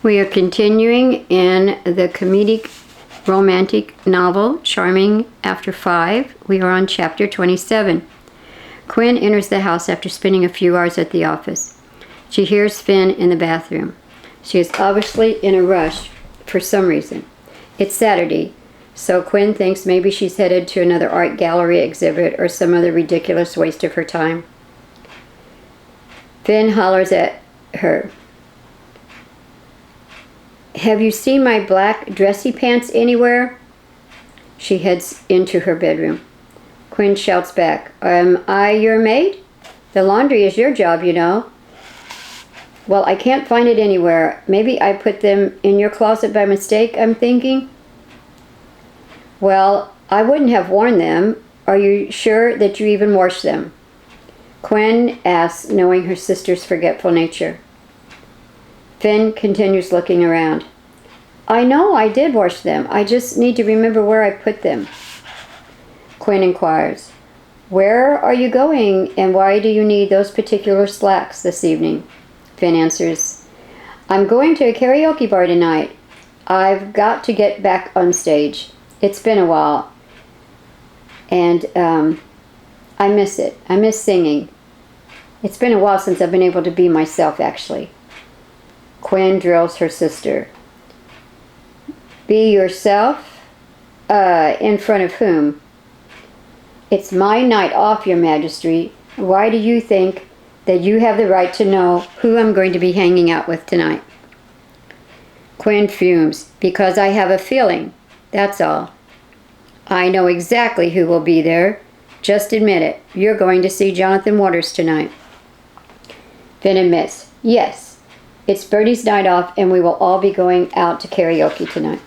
We are continuing in the comedic romantic novel, Charming After 5. We are on chapter 27. Quinn enters the house after spending a few hours at the office. She hears Finn in the bathroom. She is obviously in a rush for some reason. It's Saturday, so Quinn thinks maybe she's headed to another art gallery exhibit or some other ridiculous waste of her time. Finn hollers at her. "Have you seen my black dressy pants anywhere?" She heads into her bedroom. Quinn shouts back, "Am I your maid? The laundry is your job, you know." "Well, I can't find it anywhere. Maybe I put them in your closet by mistake, I'm thinking." "Well, I wouldn't have worn them. Are you sure that you even washed them?" Quinn asks, knowing her sister's forgetful nature. Finn continues looking around. "I know I did wash them. I just need to remember where I put them." Quinn inquires, "Where are you going, and why do you need those particular slacks this evening?" Finn answers, "I'm going to a karaoke bar tonight. I've got to get back on stage. It's been a while, and I miss it. I miss singing. It's been a while since I've been able to be myself, actually." Quinn drills her sister. "Be yourself? In front of whom?" "It's my night off, Your Majesty. Why do you think that you have the right to know who I'm going to be hanging out with tonight?" Quinn fumes. "Because I have a feeling, that's all. I know exactly who will be there. Just admit it. You're going to see Jonathan Waters tonight." Finn admits, "Yes, it's Bertie's night off and we will all be going out to karaoke tonight."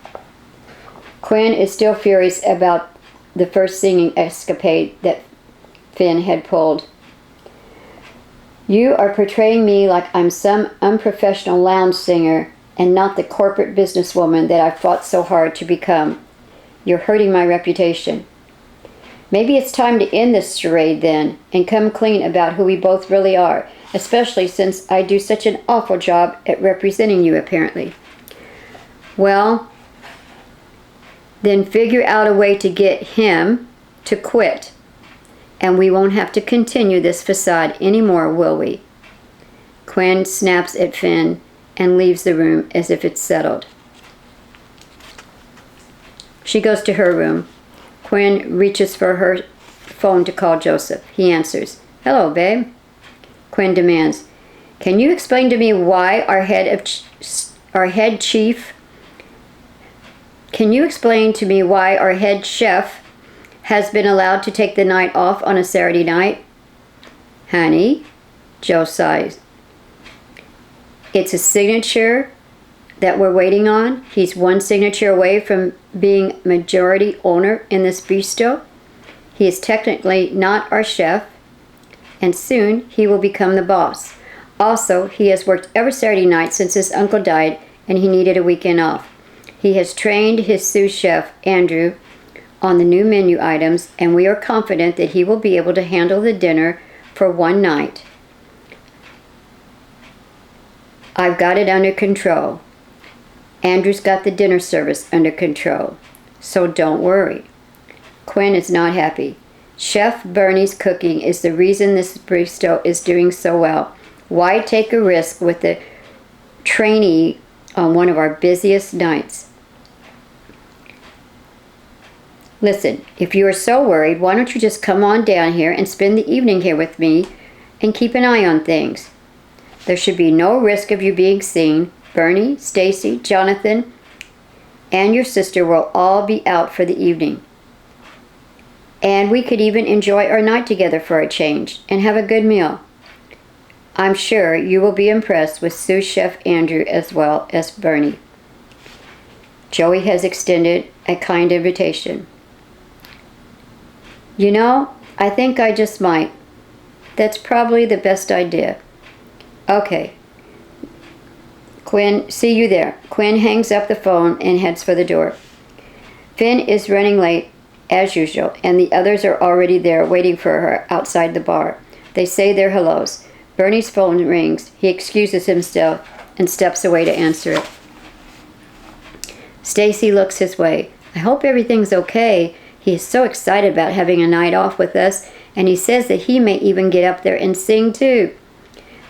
Quinn is still furious about the first singing escapade that Finn had pulled. "You are portraying me like I'm some unprofessional lounge singer and not the corporate businesswoman that I've fought so hard to become. You're hurting my reputation. Maybe it's time to end this charade then and come clean about who we both really are, especially since I do such an awful job at representing you, apparently." "Well, then figure out a way to get him to quit, and we won't have to continue this facade anymore, will we?" Quinn snaps at Finn and leaves the room as if it's settled. She goes to her room. Quinn reaches for her phone to call Joseph. He answers. "Hello, babe." Quinn demands, "Can you explain to me why our head chef has been allowed to take the night off on a Saturday night?" "Honey," Joe sighs. "It's a signature that we're waiting on. He's one signature away from being majority owner in this bistro. He is technically not our chef, and soon he will become the boss. Also, he has worked every Saturday night since his uncle died and he needed a weekend off. He has trained his sous chef, Andrew, on the new menu items, and we are confident that he will be able to handle the dinner for one night. I've got it under control. Andrew's got the dinner service under control, so don't worry." Quinn is not happy. Chef Bernie's cooking is the reason this bistro is doing so well. Why take a risk with the trainee on one of our busiest nights? "Listen, if you are so worried, why don't you just come on down here and spend the evening here with me and keep an eye on things? There should be no risk of you being seen. Bernie, Stacy, Jonathan, and your sister will all be out for the evening. And we could even enjoy our night together for a change and have a good meal. I'm sure you will be impressed with sous chef Andrew as well as Bernie." Joey has extended a kind invitation. "You know, I think I just might. That's probably the best idea." "Okay. Quinn, see you there." Quinn hangs up the phone and heads for the door. Finn is running late, as usual, and the others are already there waiting for her outside the bar. They say their hellos. Bernie's phone rings. He excuses himself and steps away to answer it. Stacy looks his way. I hope everything's okay. He is so excited about having a night off with us, and he says that he may even get up there and sing too.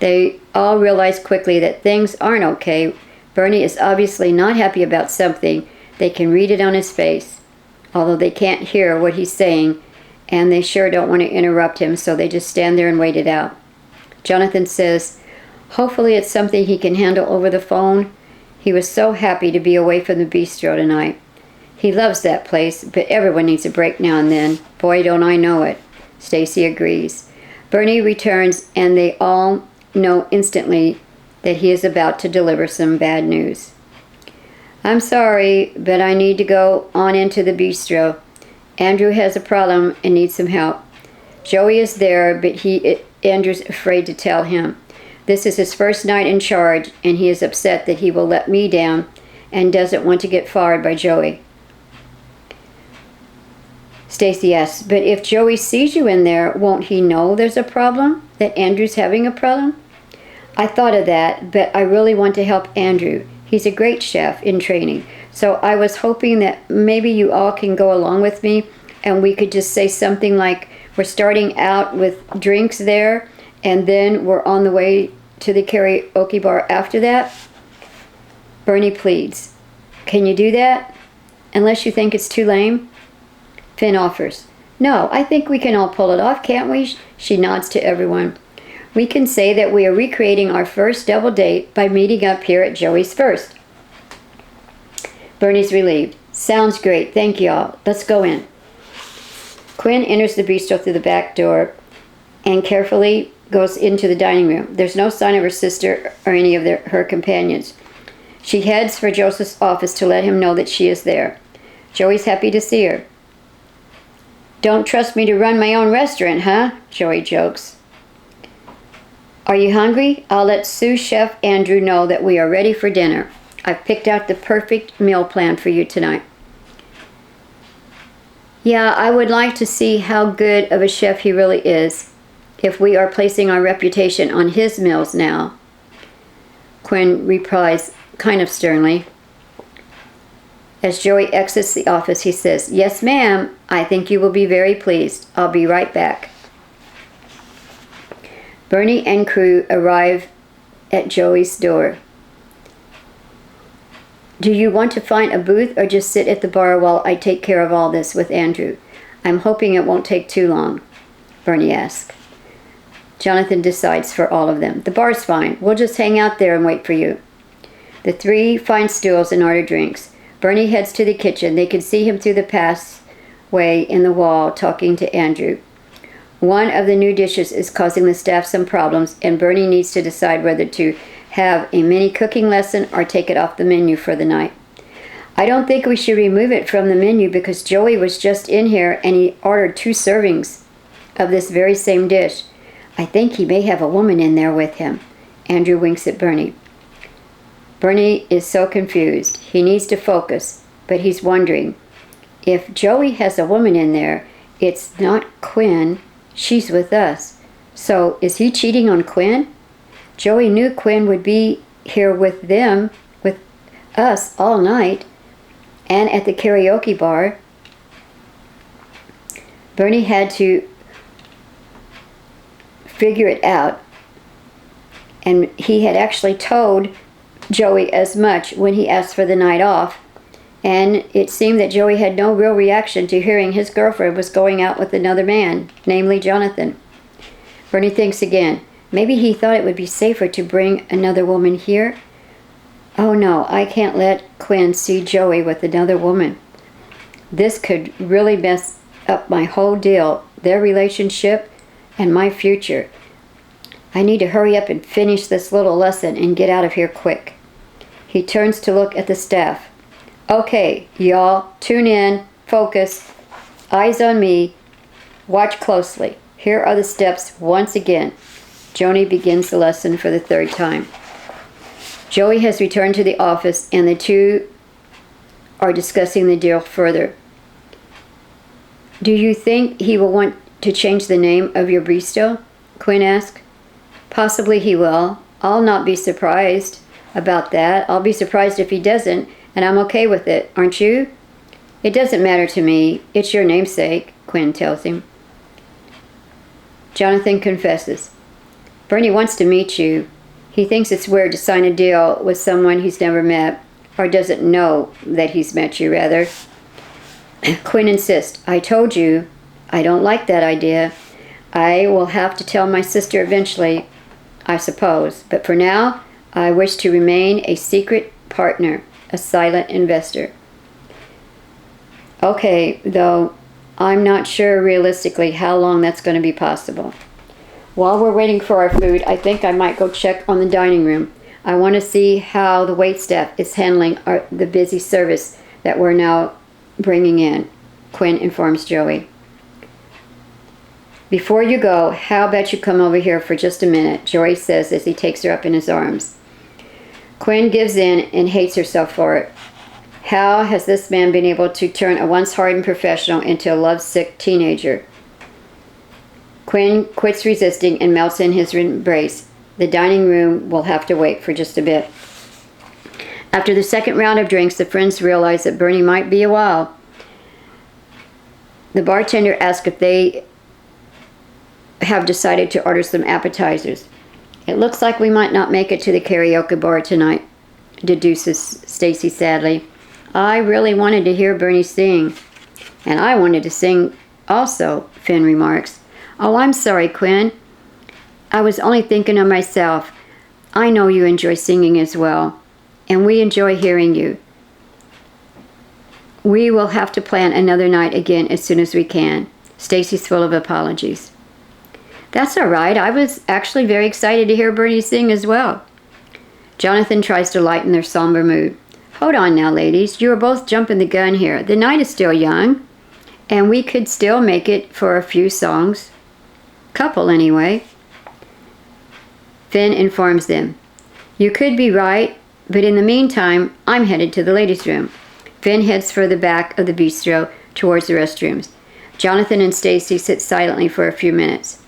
They all realize quickly that things aren't okay. Bernie is obviously not happy about something. They can read it on his face, although they can't hear what he's saying, and they sure don't want to interrupt him, so they just stand there and wait it out. Jonathan says, hopefully it's something he can handle over the phone. He was so happy to be away from the bistro tonight. He loves that place, but everyone needs a break now and then. Boy, don't I know it. Stacy agrees. Bernie returns, and they all know instantly that he is about to deliver some bad news. I'm sorry, but I need to go on into the bistro. Andrew has a problem and needs some help. Joey is there, but Andrew's afraid to tell him. This is his first night in charge, and he is upset that he will let me down and doesn't want to get fired by Joey. Stacy asks, but if Joey sees you in there, won't he know there's a problem? That Andrew's having a problem? I thought of that, but I really want to help Andrew. He's a great chef in training. So I was hoping that maybe you all can go along with me and we could just say something like, we're starting out with drinks there and then we're on the way to the karaoke bar after that. Bernie pleads, can you do that? Unless you think it's too lame? Finn offers, no, I think we can all pull it off, can't we? She nods to everyone. We can say that we are recreating our first double date by meeting up here at Joey's first. Bernie's relieved. Sounds great, thank y'all. Let's go in. Quinn enters the bistro through the back door and carefully goes into the dining room. There's no sign of her sister or any of her companions. She heads for Joseph's office to let him know that she is there. Joey's happy to see her. Don't trust me to run my own restaurant, huh? Joey jokes. Are you hungry? I'll let sous chef Andrew know that we are ready for dinner. I've picked out the perfect meal plan for you tonight. Yeah, I would like to see how good of a chef he really is, if we are placing our reputation on his meals now. Quinn replies kind of sternly. As Joey exits the office, he says, yes, ma'am, I think you will be very pleased. I'll be right back. Bernie and crew arrive at Joey's door. Do you want to find a booth or just sit at the bar while I take care of all this with Andrew? I'm hoping it won't take too long, Bernie asks. Jonathan decides for all of them. The bar's fine. We'll just hang out there and wait for you. The three find stools and order drinks. Bernie heads to the kitchen. They can see him through the passway in the wall talking to Andrew. One of the new dishes is causing the staff some problems, and Bernie needs to decide whether to have a mini cooking lesson or take it off the menu for the night. I don't think we should remove it from the menu because Joey was just in here and he ordered 2 servings of this very same dish. I think he may have a woman in there with him. Andrew winks at Bernie. Bernie is so confused. He needs to focus, but he's wondering, if Joey has a woman in there, it's not Quinn. She's with us. So is he cheating on Quinn? Joey knew Quinn would be here with them, with us all night, and at the karaoke bar. Bernie had to figure it out, and he had actually told Joey as much when he asked for the night off, and it seemed that Joey had no real reaction to hearing his girlfriend was going out with another man, namely Jonathan. Bernie thinks again. Maybe he thought it would be safer to bring another woman here. Oh no, I can't let Quinn see Joey with another woman. This could really mess up my whole deal, their relationship and my future. I need to hurry up and finish this little lesson and get out of here quick. He turns to look at the staff. Okay, y'all, tune in, focus, eyes on me, watch closely. Here are the steps once again. Joni begins the lesson for the 3rd time. Joey has returned to the office and the two are discussing the deal further. Do you think he will want to change the name of your bistro? Quinn asked. Possibly he will. I'll not be surprised about that. I'll be surprised if he doesn't, and I'm okay with it, aren't you? It doesn't matter to me. It's your namesake, Quinn tells him. Jonathan confesses. Bernie wants to meet you. He thinks it's weird to sign a deal with someone he's never met, or doesn't know that he's met you, rather. Quinn insists. I told you, I don't like that idea. I will have to tell my sister eventually, I suppose. But for now, I wish to remain a secret partner, a silent investor. Okay, though, I'm not sure realistically how long that's going to be possible. While we're waiting for our food, I think I might go check on the dining room. I want to see how the waitstaff is handling the busy service that we're now bringing in, Quinn informs Joey. Before you go, how about you come over here for just a minute, Joey says as he takes her up in his arms. Quinn gives in and hates herself for it. How has this man been able to turn a once hardened professional into a lovesick teenager? Quinn quits resisting and melts in his embrace. The dining room will have to wait for just a bit. After the second round of drinks, the friends realize that Bernie might be a while. The bartender asks if they have decided to order some appetizers. It looks like we might not make it to the karaoke bar tonight, deduces Stacy sadly. I really wanted to hear Bernie sing. And I wanted to sing also, Finn remarks. Oh, I'm sorry, Quinn. I was only thinking of myself. I know you enjoy singing as well, and we enjoy hearing you. We will have to plan another night again as soon as we can. Stacy's full of apologies. That's all right. I was actually very excited to hear Bernie sing as well. Jonathan tries to lighten their somber mood. Hold on now, ladies. You are both jumping the gun here. The night is still young, and we could still make it for a few songs. Couple, anyway. Finn informs them. You could be right, but in the meantime, I'm headed to the ladies' room. Finn heads for the back of the bistro towards the restrooms. Jonathan and Stacy sit silently for a few minutes.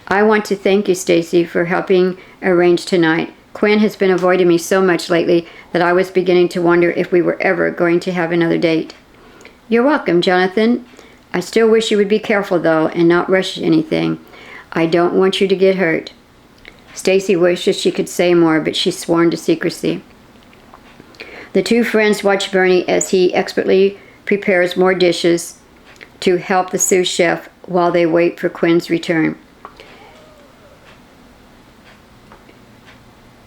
I want to thank you, Stacy, for helping arrange tonight. Quinn has been avoiding me so much lately that I was beginning to wonder if we were ever going to have another date. You're welcome, Jonathan. I still wish you would be careful, though, and not rush anything. I don't want you to get hurt. Stacy wishes she could say more, but she's sworn to secrecy. The two friends watch Bernie as he expertly prepares more dishes to help the sous chef while they wait for Quinn's return.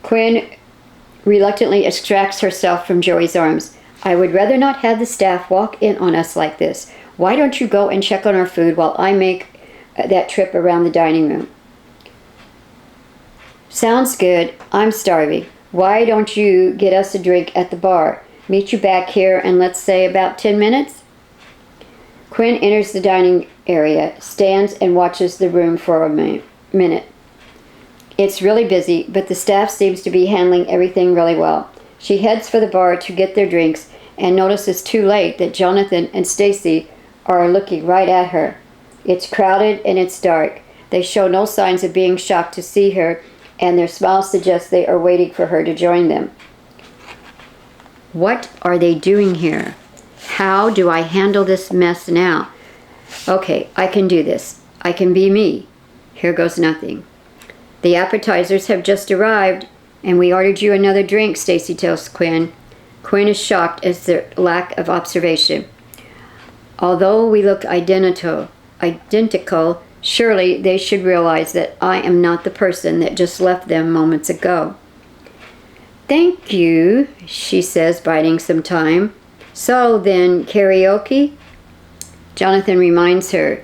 Quinn reluctantly extracts herself from Joey's arms. I would rather not have the staff walk in on us like this. Why don't you go and check on our food while I make that trip around the dining room? Sounds good. I'm starving. Why don't you get us a drink at the bar? Meet you back here in, let's say, about 10 minutes? Quinn enters the dining area, stands and watches the room for a minute. It's really busy, but the staff seems to be handling everything really well. She heads for the bar to get their drinks and notices too late that Jonathan and Stacy are looking right at her. It's crowded and it's dark. They show no signs of being shocked to see her, and their smiles suggest they are waiting for her to join them. What are they doing here? How do I handle this mess now? Okay, I can do this. I can be me. Here goes nothing. The appetizers have just arrived, and we ordered you another drink, Stacy tells Quinn. Quinn is shocked at their lack of observation. Although we look identical, surely they should realize that I am not the person that just left them moments ago. Thank you, she says, biding some time. So then, karaoke? Jonathan reminds her.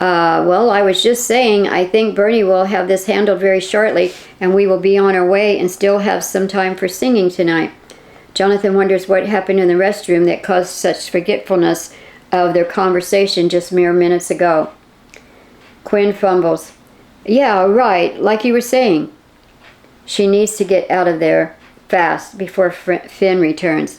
Well, I was just saying, I think Bernie will have this handled very shortly, and we will be on our way and still have some time for singing tonight. Jonathan wonders what happened in the restroom that caused such forgetfulness of their conversation just mere minutes ago. Quinn fumbles. Yeah, right, like you were saying. She needs to get out of there fast before Finn returns.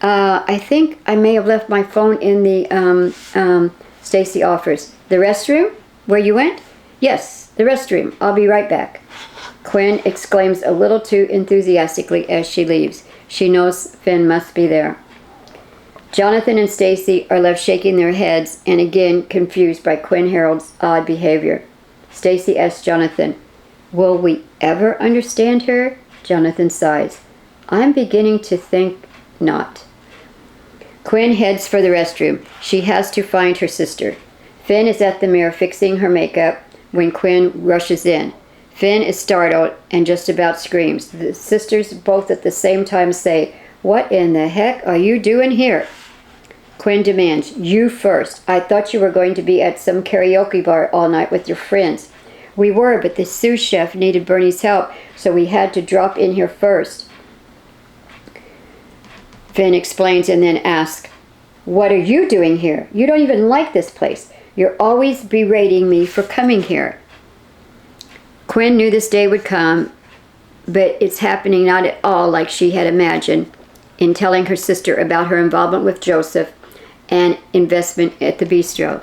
I think I may have left my phone in the, Stacy offers. The restroom? Where you went? Yes, the restroom. I'll be right back. Quinn exclaims a little too enthusiastically as she leaves. She knows Finn must be there. Jonathan and Stacy are left shaking their heads and again confused by Quinn Herald's odd behavior. Stacy asks Jonathan, "Will we ever understand her?" Jonathan sighs. "I'm beginning to think not." Quinn heads for the restroom. She has to find her sister. Finn is at the mirror fixing her makeup when Quinn rushes in. Finn is startled and just about screams. The sisters both at the same time say, "What in the heck are you doing here?" Quinn demands, "You first. I thought you were going to be at some karaoke bar all night with your friends." "We were, but the sous chef needed Bernie's help, so we had to drop in here first." Finn explains and then asks, "What are you doing here? You don't even like this place. You're always berating me for coming here." Quinn knew this day would come, but it's happening not at all like she had imagined in telling her sister about her involvement with Joseph and investment at the bistro.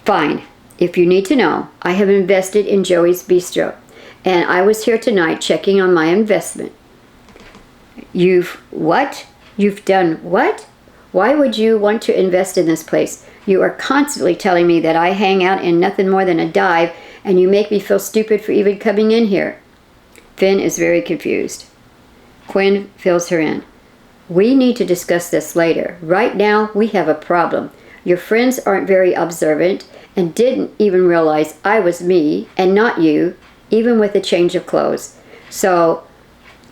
"Fine. If you need to know, I have invested in Joey's bistro, and I was here tonight checking on my investment." "You've what? You've done what? Why would you want to invest in this place? You are constantly telling me that I hang out in nothing more than a dive, and you make me feel stupid for even coming in here." Finn is very confused. Quinn fills her in. "We need to discuss this later. Right now, we have a problem. Your friends aren't very observant and didn't even realize I was me and not you, even with a change of clothes. So,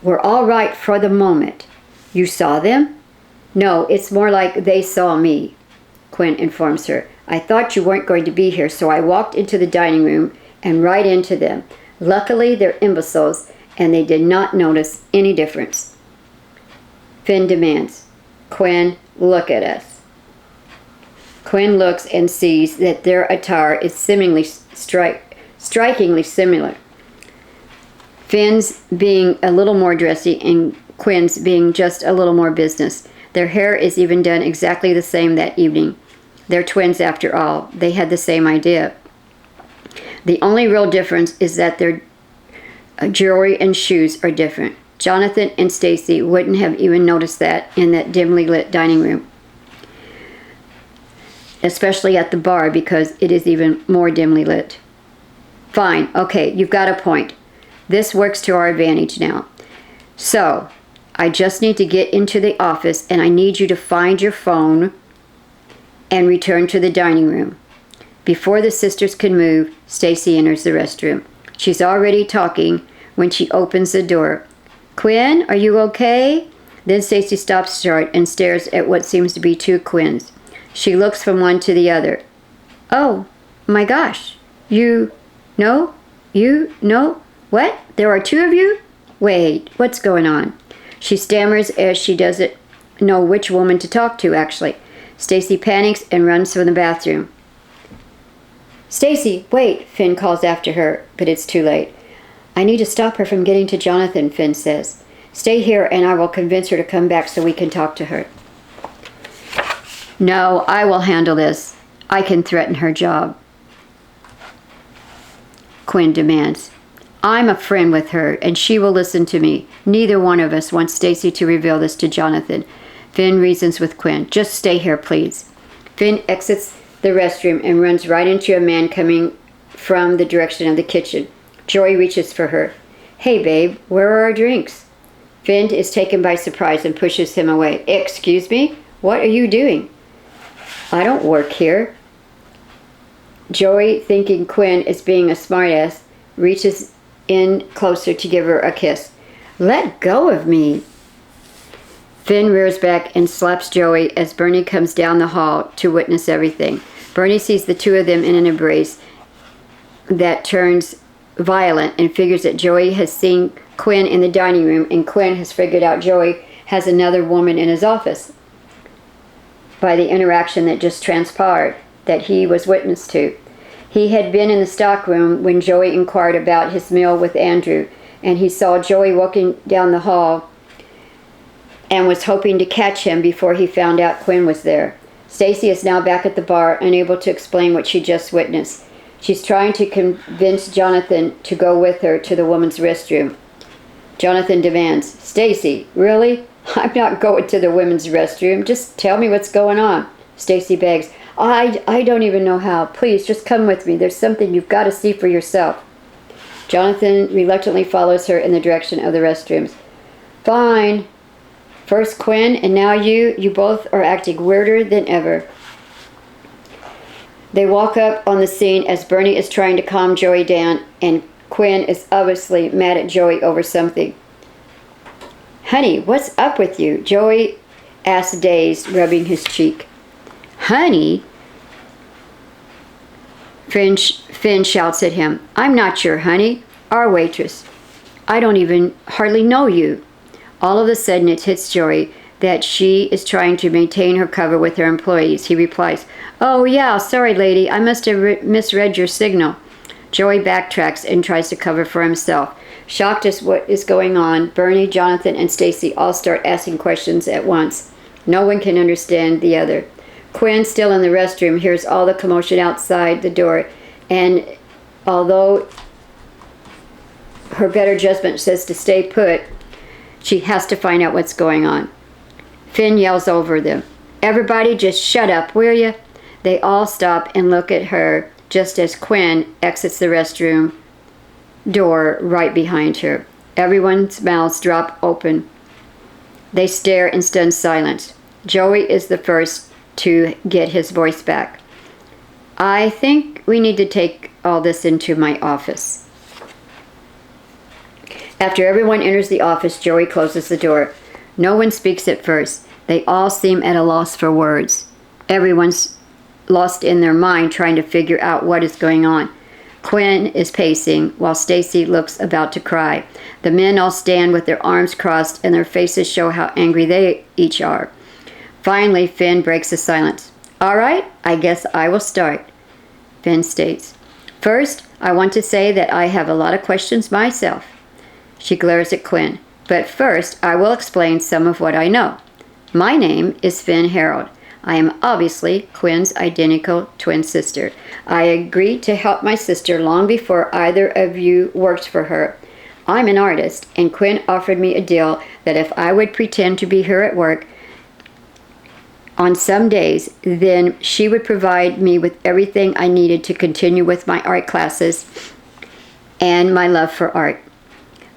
we're all right for the moment. You saw them?" "No, it's more like they saw me," Quinn informs her. "I thought you weren't going to be here, so I walked into the dining room and right into them. Luckily, they're imbeciles, and they did not notice any difference." Finn demands, "Quinn, look at us." Quinn looks and sees that their attire is seemingly strikingly similar. Finn's being a little more dressy and Quinn's being just a little more business. Their hair is even done exactly the same that evening. They're twins after all. They had the same idea. The only real difference is that their jewelry and shoes are different. Jonathan and Stacy wouldn't have even noticed that in that dimly lit dining room, especially at the bar because it is even more dimly lit. "Fine, okay, you've got a point. This works to our advantage now. So, I just need to get into the office and I need you to find your phone and return to the dining room." Before the sisters can move, Stacy enters the restroom. She's already talking when she opens the door. "Quinn, are you okay?" Then Stacy stops short and stares at what seems to be two Quinns. She looks from one to the other. "Oh, my gosh. You know? What? There are two of you? Wait, what's going on?" She stammers as she doesn't know which woman to talk to, actually. Stacy panics and runs from the bathroom. "Stacy, wait," Finn calls after her, but it's too late. "I need to stop her from getting to Jonathan," Finn says. "Stay here and I will convince her to come back so we can talk to her." "No, I will handle this. I can threaten her job," Quinn demands. "I'm a friend with her, and she will listen to me. Neither one of us wants Stacy to reveal this to Jonathan." Finn reasons with Quinn. "Just stay here, please." Finn exits the restroom and runs right into a man coming from the direction of the kitchen. Joey reaches for her. "Hey, babe, where are our drinks?" Finn is taken by surprise and pushes him away. "Excuse me? What are you doing?" "I don't work here." Joey, thinking Quinn is being a smartass, reaches in closer to give her a kiss. "Let go of me." Finn rears back and slaps Joey as Bernie comes down the hall to witness everything. Bernie sees the two of them in an embrace that turns violent and figures that Joey has seen Quinn in the dining room and Quinn has figured out Joey has another woman in his office by the interaction that just transpired that he was witness to. He had been in the stockroom when Joey inquired about his meal with Andrew, and he saw Joey walking down the hall and was hoping to catch him before he found out Quinn was there. Stacy is now back at the bar, unable to explain what she just witnessed. She's trying to convince Jonathan to go with her to the woman's restroom. Jonathan demands, "Stacy, really? I'm not going to the women's restroom. Just tell me what's going on. Stacy begs. I don't even know how. Please, just come with me. There's something you've got to see for yourself. Jonathan reluctantly follows her in the direction of the restrooms. Fine. First Quinn, and now you. You both are acting weirder than ever. They walk up on the scene as Bernie is trying to calm Joey down, and Quinn is obviously mad at Joey over something. Honey, what's up with you? Joey asks, dazed, rubbing his cheek. Honey? Finn shouts at him. I'm not your honey. Our waitress. I don't even hardly know you. All of a sudden it hits Joey that she is trying to maintain her cover with her employees. He replies, Oh yeah, sorry lady, I must have misread your signal. Joey backtracks and tries to cover for himself. Shocked at what is going on, Bernie, Jonathan, and Stacy all start asking questions at once. No one can understand the other. Quinn, still in the restroom, hears all the commotion outside the door, and although her better judgment says to stay put, she has to find out what's going on. Finn yells over them. Everybody just shut up, will you? They all stop and look at her just as Quinn exits the restroom door right behind her. Everyone's mouths drop open. They stare in stunned silence. Joey is the first to get his voice back. I think we need to take all this into my office. After everyone enters the office, Joey closes the door. No one speaks at first. They all seem at a loss for words. Everyone's lost in their mind trying to figure out what is going on. Quinn is pacing while Stacy looks about to cry. The men all stand with their arms crossed and their faces show how angry they each are. Finally, Finn breaks the silence. All right, I guess I will start. Finn states, First, I want to say that I have a lot of questions myself. She glares at Quinn. But first, I will explain some of what I know. My name is Finn Herald. I am obviously Quinn's identical twin sister. I agreed to help my sister long before either of you worked for her. I'm an artist, and Quinn offered me a deal that if I would pretend to be her at work on some days, then she would provide me with everything I needed to continue with my art classes and my love for art.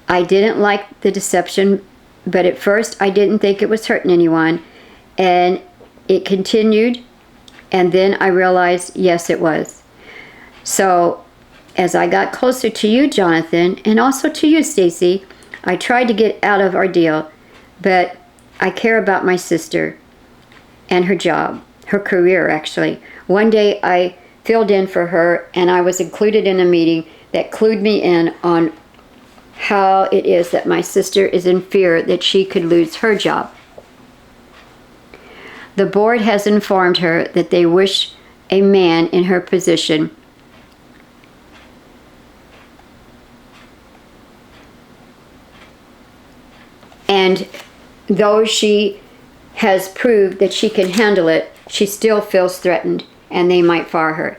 I didn't like the deception, but at first I didn't think it was hurting anyone, and it continued, and then I realized, yes, it was. So, as I got closer to you, Jonathan, and also to you, Stacy, I tried to get out of our deal, but I care about my sister and her job, her career, actually. One day I filled in for her, and I was included in a meeting that clued me in on how it is that my sister is in fear that she could lose her job. The board has informed her that they wish a man in her position and though she has proved that she can handle it, she still feels threatened and they might fire her.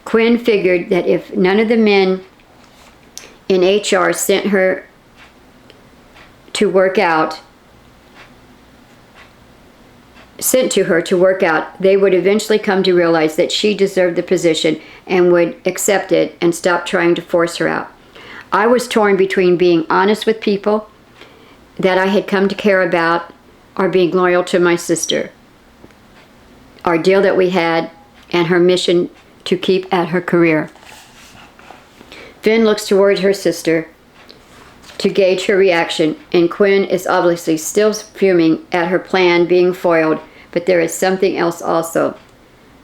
Quinn figured that if none of the men in HR sent her to work out, they would eventually come to realize that she deserved the position and would accept it and stop trying to force her out. I was torn between being honest with people that I had come to care about or being loyal to my sister, our deal that we had, and her mission to keep at her career. Finn looks toward her sister to gauge her reaction, and Quinn is obviously still fuming at her plan being foiled, but there is something else also.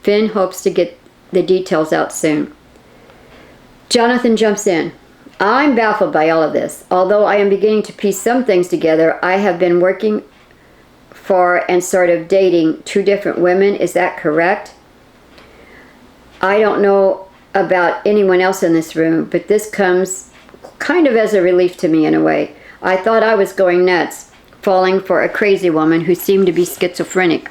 Finn hopes to get the details out soon. Jonathan jumps in. I'm baffled by all of this. Although I am beginning to piece some things together, I have been working for and sort of dating two different women. Is that correct? I don't know about anyone else in this room, but this comes kind of as a relief to me in a way. I thought I was going nuts, falling for a crazy woman who seemed to be schizophrenic.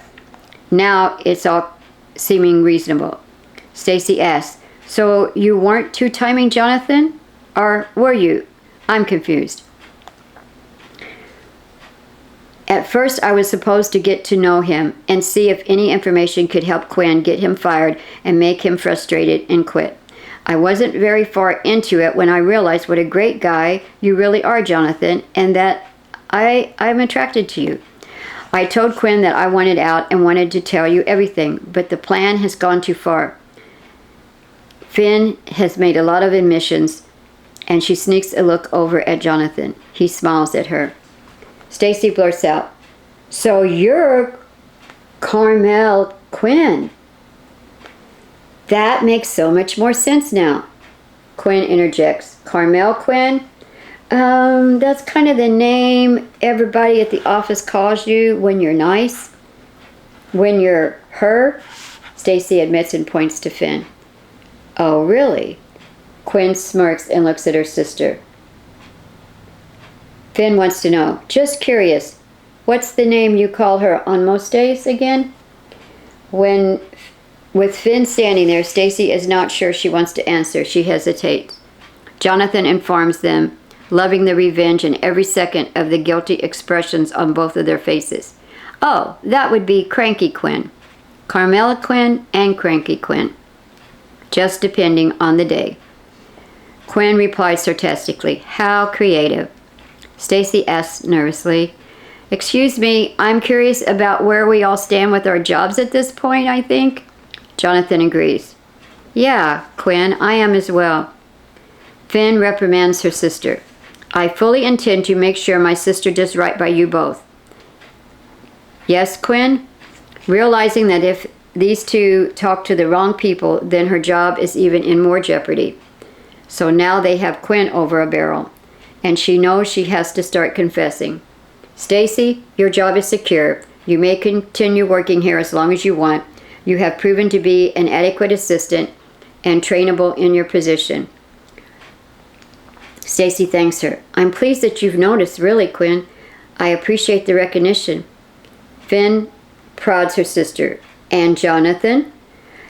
Now it's all seeming reasonable. Stacy asks, so you weren't two-timing Jonathan? Or were you? I'm confused. At first, I was supposed to get to know him and see if any information could help Quinn get him fired and make him frustrated and quit. I wasn't very far into it when I realized what a great guy you really are, Jonathan, and that I'm attracted to you. I told Quinn that I wanted out and wanted to tell you everything, but the plan has gone too far. Finn has made a lot of admissions, and she sneaks a look over at Jonathan. He smiles at her. Stacy blurts out, "So you're Carmel Quinn." That makes so much more sense now. Quinn interjects, "Carmel Quinn? That's kind of the name everybody at the office calls you when you're nice. When you're her," Stacy admits and points to Finn. "Oh, really?" Quinn smirks and looks at her sister. Finn wants to know, "Just curious, what's the name you call her on most days again?" With Finn standing there, Stacy is not sure she wants to answer. She hesitates. Jonathan informs them, loving the revenge and every second of the guilty expressions on both of their faces. "Oh, that would be Cranky Quinn. Carmela Quinn and Cranky Quinn. Just depending on the day." Quinn replied sarcastically, "How creative." Stacy asks nervously, "Excuse me, I'm curious about where we all stand with our jobs at this point, I think." Jonathan agrees. "Yeah, Quinn, I am as well." Finn reprimands her sister. "I fully intend to make sure my sister does right by you both." "Yes, Quinn?" Realizing that if these two talk to the wrong people, then her job is even in more jeopardy. So now they have Quinn over a barrel, and she knows she has to start confessing. "Stacy, your job is secure. You may continue working here as long as you want. You have proven to be an adequate assistant and trainable in your position." Stacy thanks her. "I'm pleased that you've noticed, really, Quinn. I appreciate the recognition." Finn prods her sister. "And Jonathan?"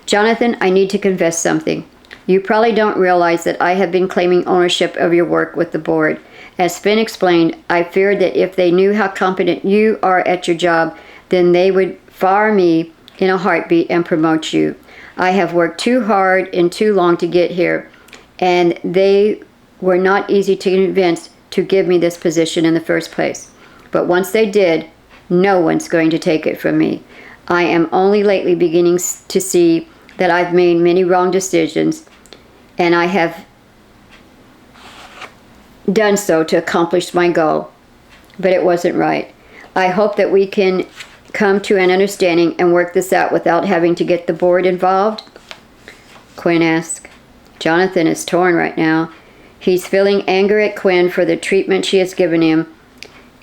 "Jonathan, I need to confess something. You probably don't realize that I have been claiming ownership of your work with the board. As Finn explained, I feared that if they knew how competent you are at your job, then they would fire me in a heartbeat and promote you. I have worked too hard and too long to get here, and they were not easy to convince to give me this position in the first place. But once they did, no one's going to take it from me. I am only lately beginning to see that I've made many wrong decisions, and I have done so to accomplish my goal. But it wasn't right. I hope that we can come to an understanding and work this out without having to get the board involved?" Quinn asks. Jonathan is torn right now. He's feeling anger at Quinn for the treatment she has given him,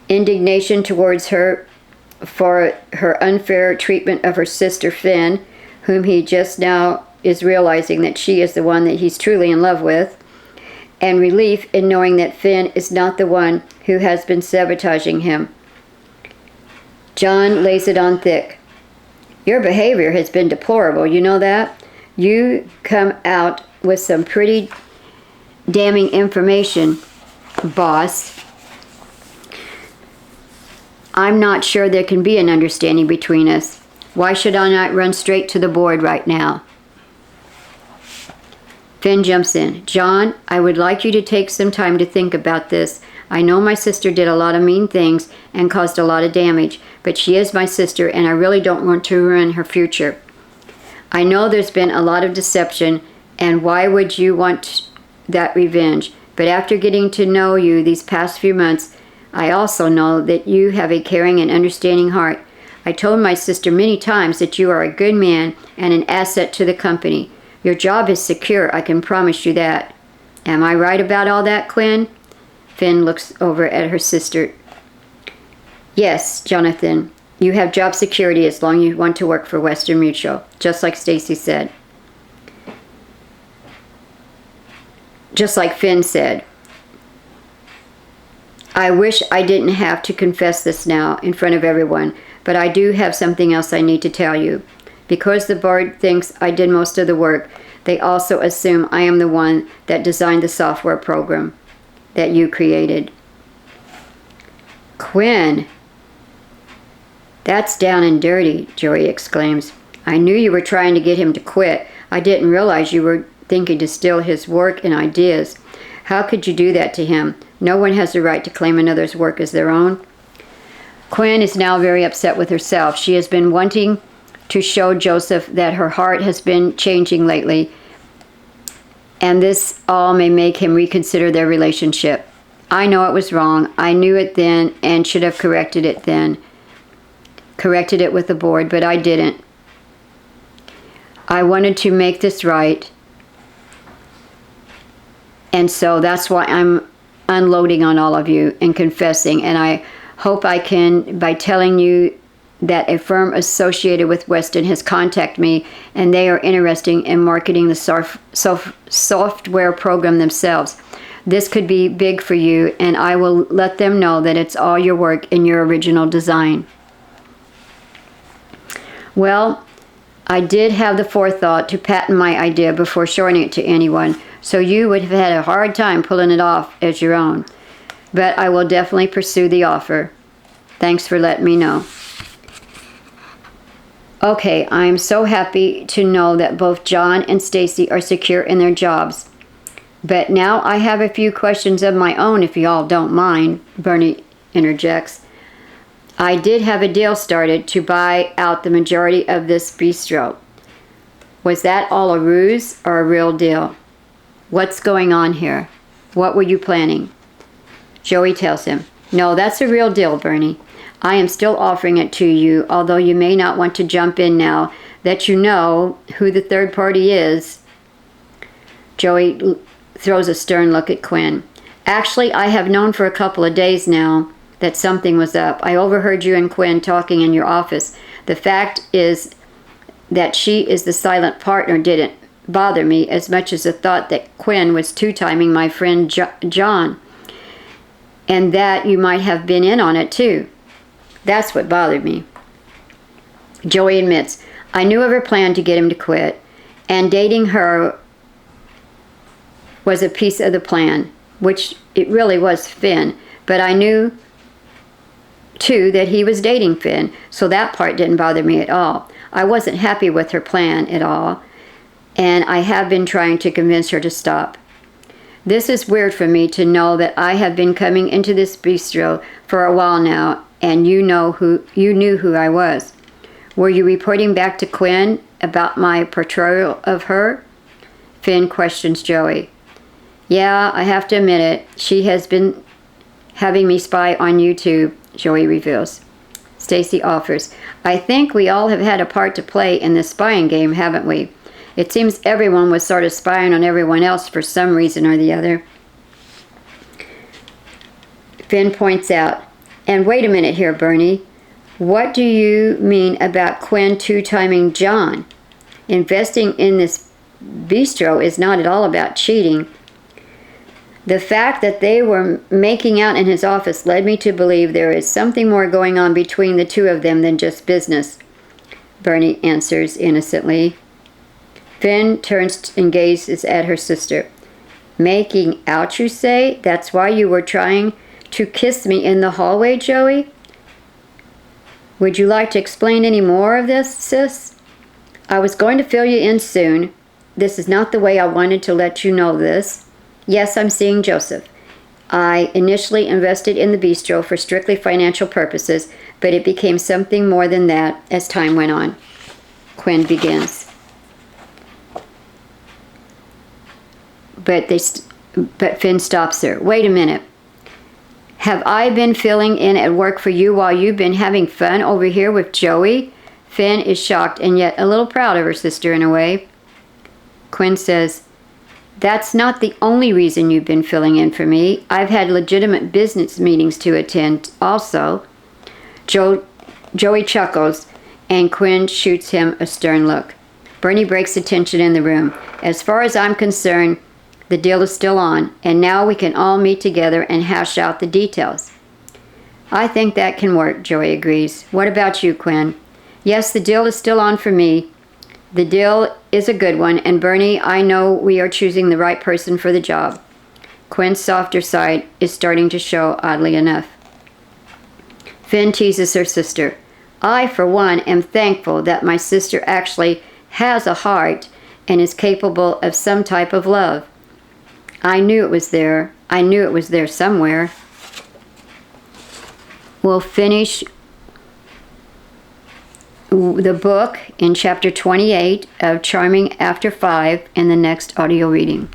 indignation towards her for her unfair treatment of her sister Finn, whom he just now is realizing that she is the one that he's truly in love with, and relief in knowing that Finn is not the one who has been sabotaging him. John lays it on thick. "Your behavior has been deplorable, you know that? You come out with some pretty damning information, boss. I'm not sure there can be an understanding between us. Why should I not run straight to the board right now?" Finn jumps in. "John, I would like you to take some time to think about this. I know my sister did a lot of mean things and caused a lot of damage, but she is my sister and I really don't want to ruin her future. I know there's been a lot of deception, and why would you want that revenge? But after getting to know you these past few months, I also know that you have a caring and understanding heart. I told my sister many times that you are a good man and an asset to the company. Your job is secure, I can promise you that. Am I right about all that, Quinn?" Finn looks over at her sister. "Yes, Jonathan, you have job security as long as you want to work for Westin Mutual, just like Stacy said." Just like Finn said. "I wish I didn't have to confess this now in front of everyone, but I do have something else I need to tell you. Because the board thinks I did most of the work, they also assume I am the one that designed the software program that you created." Quinn, That's down and dirty, Joey exclaims. I knew you were trying to get him to quit. I didn't realize you were thinking to steal his work and ideas. How could you do that to him? No one has the right to claim another's work as their own. Quinn is now very upset with herself. She has been wanting to show Joseph that her heart has been changing lately, and this all may make him reconsider their relationship. I know it was wrong. I knew it then and should have corrected it then. Corrected it with the board, but I didn't. I wanted to make this right. And so that's why I'm unloading on all of you and confessing. And I hope I can, by telling you that a firm associated with Westin has contacted me and they are interested in marketing the software program themselves. This could be big for you, and I will let them know that it's all your work and your original design. Well, I did have the forethought to patent my idea before showing it to anyone, so you would have had a hard time pulling it off as your own. But I will definitely pursue the offer. Thanks for letting me know. Okay, I'm so happy to know that both John and Stacy are secure in their jobs. But now I have a few questions of my own, if y'all don't mind, Bernie interjects. I did have a deal started to buy out the majority of this bistro. Was that all a ruse or a real deal? What's going on here? What were you planning? Joey tells him, no, that's a real deal, Bernie. I am still offering it to you, although you may not want to jump in now that you know who the third party is. Joey throws a stern look at Quinn. Actually, I have known for a couple of days now that something was up. I overheard you and Quinn talking in your office. The fact is that she is the silent partner didn't bother me as much as the thought that Quinn was two-timing my friend John, and that you might have been in on it too. That's what bothered me. Joey admits, I knew of her plan to get him to quit, and dating her was a piece of the plan, which it really was Finn, but I knew too that he was dating Finn, so that part didn't bother me at all. I wasn't happy with her plan at all, and I have been trying to convince her to stop. This is weird for me to know that I have been coming into this bistro for a while now, and you knew who I was. Were you reporting back to Quinn about my portrayal of her? Finn questions Joey. Yeah, I have to admit it. She has been having me spy on you too, Joey reveals. Stacy offers, I think we all have had a part to play in this spying game, haven't we? It seems everyone was sort of spying on everyone else for some reason or the other. Finn points out, and wait a minute here, Bernie. What do you mean about Quinn two-timing John? Investing in this bistro is not at all about cheating. The fact that they were making out in his office led me to believe there is something more going on between the two of them than just business, Bernie answers innocently. Finn turns and gazes at her sister. Making out, you say? That's why you were trying to kiss me in the hallway, Joey? Would you like to explain any more of this, sis? I was going to fill you in soon. This is not the way I wanted to let you know this. Yes, I'm seeing Joseph. I initially invested in the bistro for strictly financial purposes, but it became something more than that as time went on. Quinn begins. But Finn stops her. Wait a minute. Have I been filling in at work for you while you've been having fun over here with Joey? Finn is shocked and yet a little proud of her sister in a way. Quinn says, that's not the only reason you've been filling in for me. I've had legitimate business meetings to attend also. Joey chuckles, and Quinn shoots him a stern look. Bernie breaks the tension in the room. As far as I'm concerned, the deal is still on, and now we can all meet together and hash out the details. I think that can work, Joey agrees. What about you, Quinn? Yes, the deal is still on for me. The deal is a good one, and Bernie, I know we are choosing the right person for the job. Quinn's softer side is starting to show, oddly enough. Finn teases her sister. I, for one, am thankful that my sister actually has a heart and is capable of some type of love. I knew it was there. I knew it was there somewhere. We'll finish the book in chapter 28 of Charming After 5 in the next audio reading.